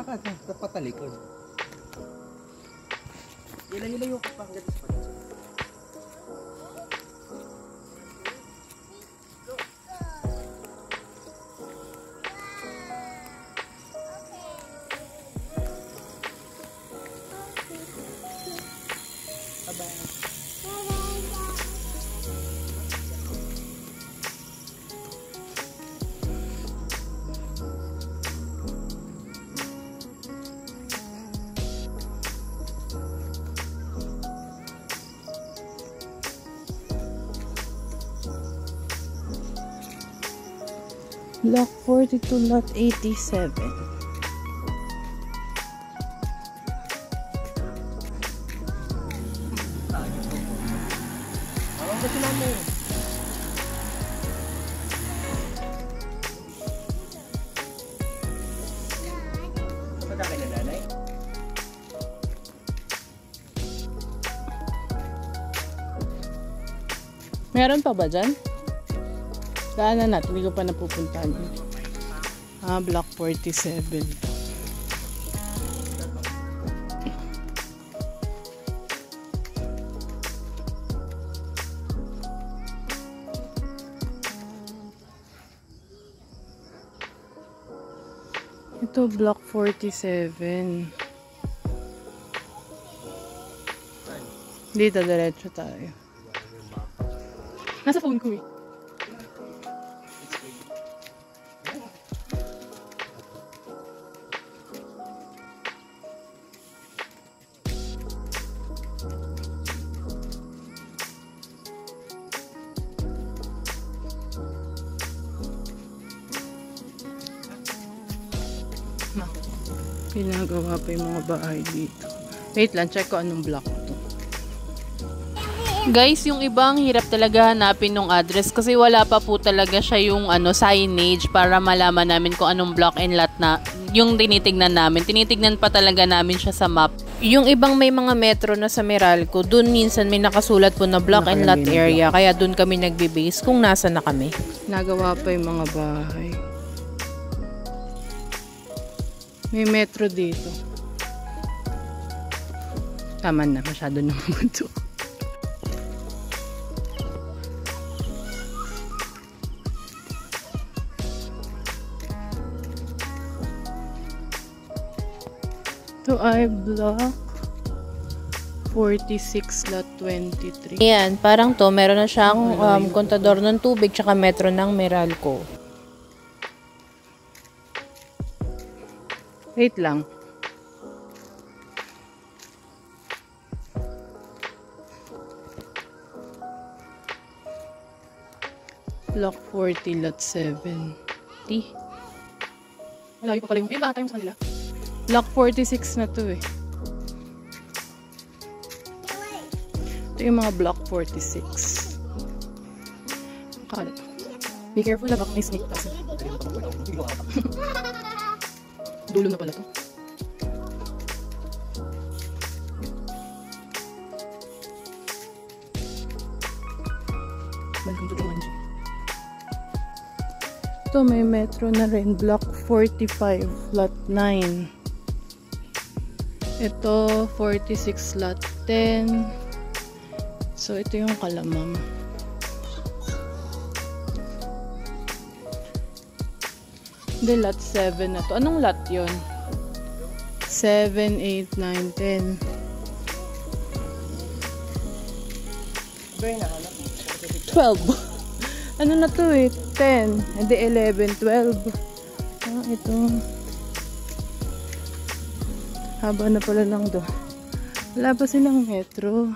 Patalikod. Ilayo ka pa hanggang sa pagkakas. Block 42, lot 87. Awang ba sila mo? Saan ka na nanay? Meron pa ba dyan? Daanan natin, hindi ko pa napupuntahan. Block 47. Ito, block 47. Dito, diretso tayo. Nasa phone ko eh. Ginagawa pa yung mga bahay dito. Wait lang, check ko anong block to. Guys, yung ibang hirap talaga hanapin ng address kasi wala pa po talaga siya yung signage para malaman namin kung anong block and lot na yung tinitignan namin. Tinitignan pa talaga namin siya sa map. Yung ibang may mga metro na sa Meralco, dun minsan may nakasulat po na block and lot area. Kaya dun kami nagbe-base kung nasa na kami. Nagawa pa yung mga bahay. May metro dito. Tama na, masyado na mabuto. Ito ay block 46 lot 23. Ayan, parang to, meron na siyang kontador ng tubig tsaka metro ng Meralco. Wait lang. Block 40, lot 70. Malayo pa pala yung iba tayo sa kanila. Block 46 na to eh. Ito yung mga block 46. Akala. Be careful na baka may snake kasi. Dulo na pala to. Welcome to the Manji. Ito may metro na rin. Block 45, lot 9. Ito 46, lot 10. So ito yung Kalamam. Hindi, lot 7 na to. Anong lot yun? 7, 8, 9, 10. 12. Ano na to eh? 10. Hindi, 11, 12. Ito. Haba na pala lang do. Wala pa silang metro.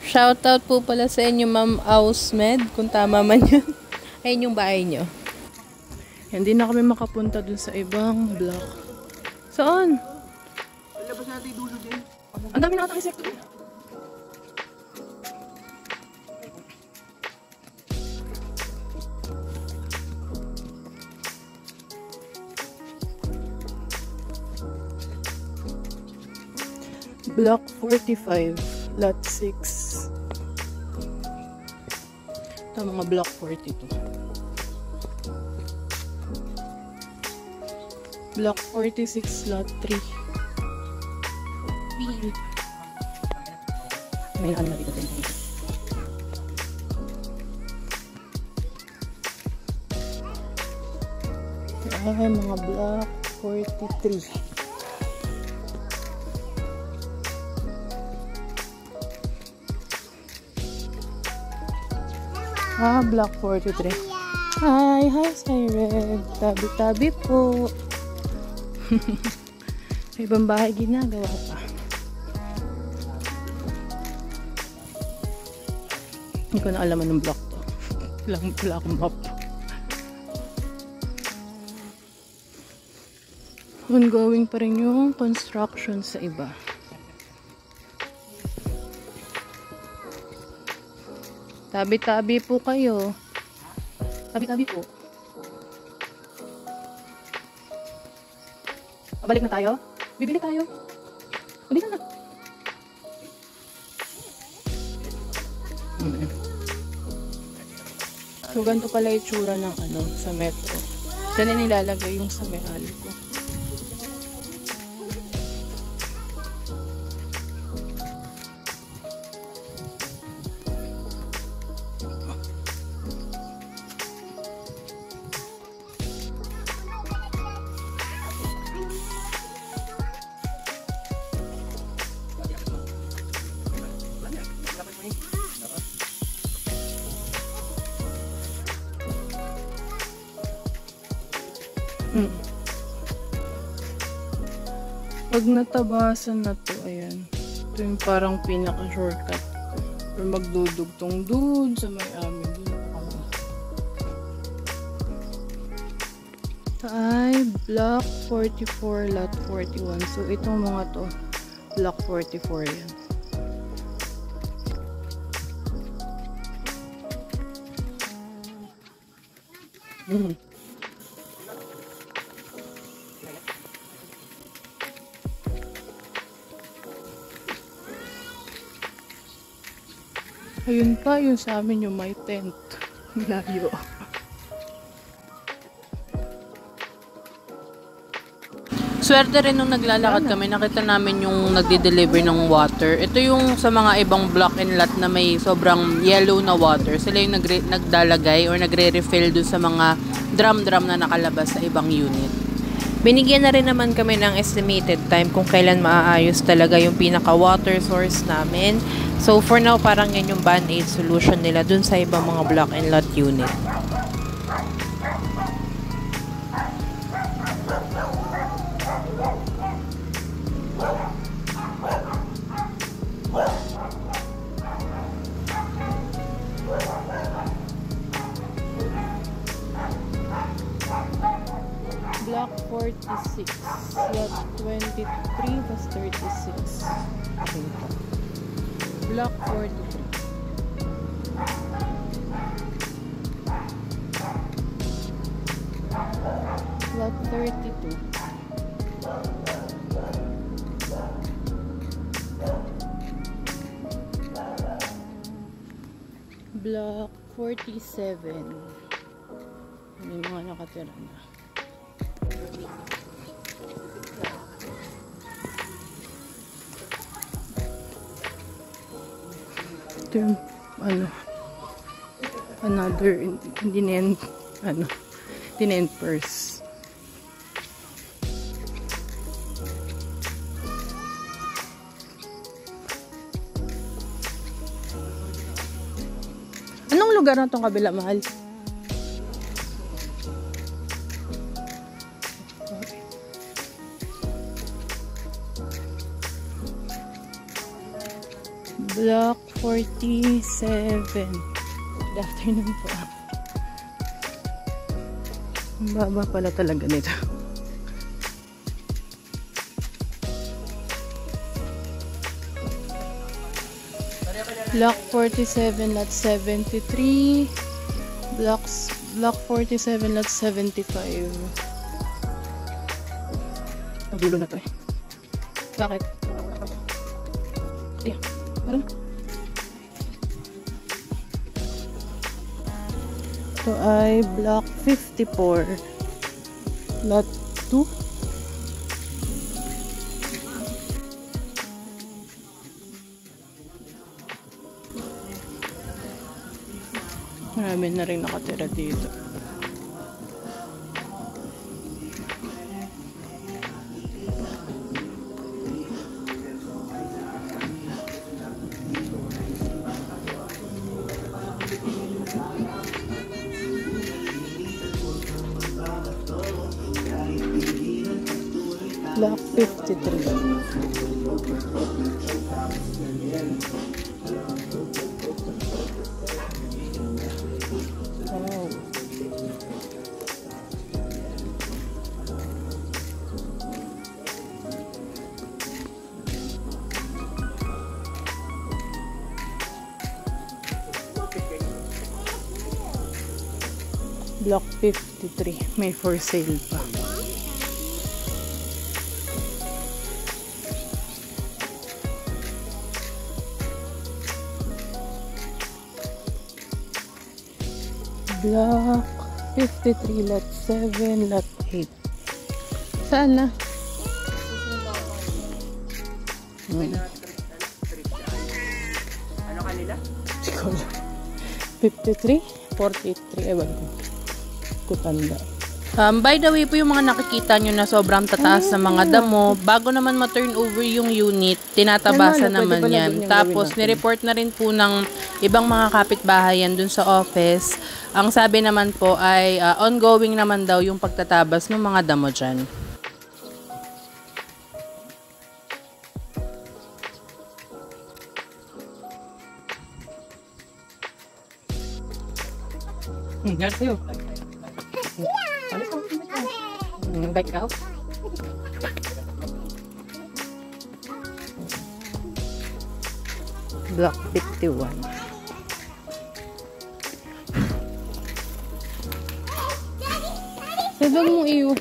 Shoutout po pala sa inyo, Ma'am Ausmed, kung tama man yun. Ayun yung bahay nyo. Hindi na kami makapunta dun sa ibang block. Saan? Labas natin dulo din. Ang dami na katang insekto din. Block 45, lot 6. Ito mga block 42. Block 46, lot 3. May ano na dito. Ay, mga block 43. Block 43. Hi, Siren. Tabi-tabi po. May ibang bahay ginagawa pa. Hindi ko na alam anong block to. Ilang block map. Ongoing pa rin yung construction sa iba. Tabi-tabi po kayo. Tabi-tabi po. Balik na tayo? Bibili tayo. Bili na. So, ganito pala itsura ng sa metro. Diyan na nilalagay yung sa Meralco. Pag natabasan na to, ayan. Ito yung parang pinaka-shortcut. Or magdudugtong dun sa may amin. Ito ay block 44, lot 41. So, itong mga to, block 44 yan. Ayun pa, yun sa amin yung may tent. Layo. Swerte rin nung naglalakad kami, nakita namin yung nagde-deliver ng water. Ito yung sa mga ibang block and lot na may sobrang yellow na water. Sila yung nagdalagay or nagre-refill dun sa mga drum-drum na nakalabas sa ibang unit. Binigyan na rin naman kami ng estimated time kung kailan maaayos talaga yung pinaka-water source namin. So, for now, parang yan yung band-aid solution nila dun sa ibang mga block and lot unit. Block 46, lot 23, plus 36. Block 43. Lot 32. Block 47. May mga nakatira na. Ito yung, another, hindi na yan, hindi na yan purse. Anong lugar na itong kabila, mahal? Block 47. Good afternoon po. Ang baba pala talaga nito. Block 47, lot 73. Block 47, lot 75. Ang dulo na to eh. Bakit? Yeah. Parang ito ay block 54, lot 2. Marami na rin nakatira dito. Block 53. Wow. Block 53. May for sale pa. Block 53, lot 7, lot 8. Saan na? Ano kanila? 53? 43? Ewan ko. Kutanda. By the way po, yung mga nakikita nyo na sobrang tataas na mga damo, bago naman ma-turn over yung unit, tinatabasan naman yan. Tapos, nireport na rin po ng ibang mga kapitbahayan dun sa office. Ang sabi naman po ay ongoing naman daw yung pagtatabas ng mga damo dyan. Gracias. Back out. Block 51. Sabi mo iyo.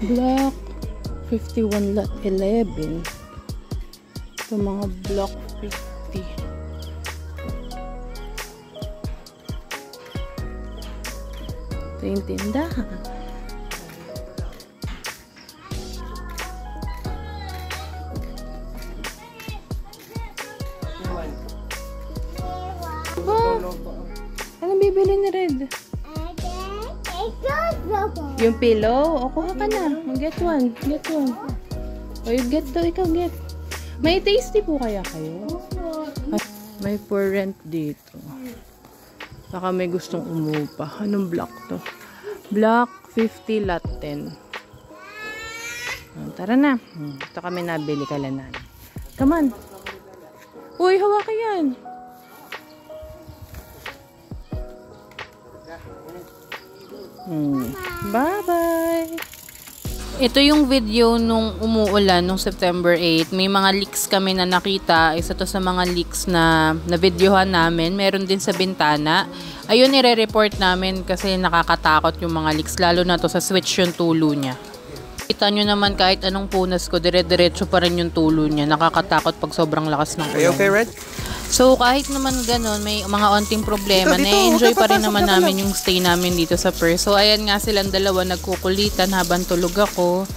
Block 51 lot 11. Ito mga block 50. Ito yung tindahan. Anong bibili ni Red? Yung pillow? O, kuha ka na. Get one. Get one. O, you get to. Ikaw get. May tasty po kaya kayo? May for rent dito. Baka may gustong umupa. Anong block to? Block 50 lot 10. Tara na. Ito kami nabili kalanan. Come on. Uy, hawak yan. Bye-bye. Ito yung video nung umuulan nung September 8. May mga leaks kami na nakita. Isa to sa mga leaks na videohan namin. Meron din sa bintana. Ayun, nire-report namin kasi nakakatakot yung mga leaks. Lalo na to sa switch yung tulo niya. Kita nyo naman kahit anong punas ko, dire-diretso pa rin yung tulo niya. Nakakatakot pag sobrang lakas ng ulan. Are you okay, Red? So, kahit naman ganun, may mga onting problema, na-enjoy pa rin naman namin yung stay namin dito sa Perth. So, ayan nga silang dalawa nagkukulitan habang tulog ako.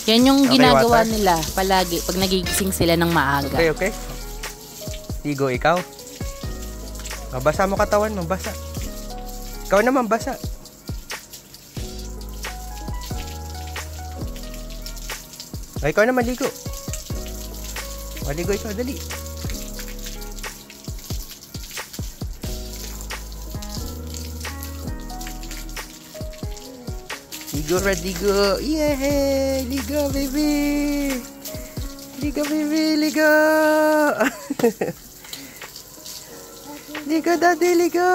Yan yung ginagawa nila palagi pag nagigising sila ng maaga. Okay, okay. Ligo, ikaw. Mabasa mo katawan mo, basa. Ikaw naman, basa. Ay, ikaw naman, ligo. Maligo ikaw, dali. Ligo, Red, ligo. Yay! Ligo, baby! Ligo, baby, ligo! Ligo, daddy, ligo!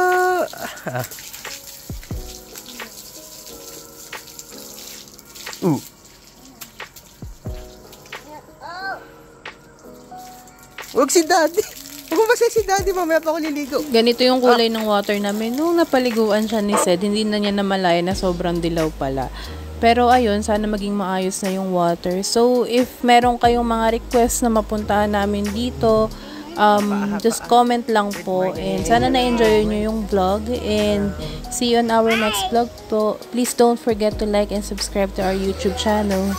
Huwag si daddy! Huwag si daddy, mamaya pa ako liligo. Ganito yung kulay ng water namin. Nung napaliguan siya ni Sed, hindi na niya namalaya na sobrang dilaw pala. Pero ayun, sana maging maayos na yung water. So, if meron kayong mga request na mapuntahan namin dito, just comment lang po. And sana na-enjoy nyo yung vlog. And see you on our next vlog po. Please don't forget to like and subscribe to our YouTube channel.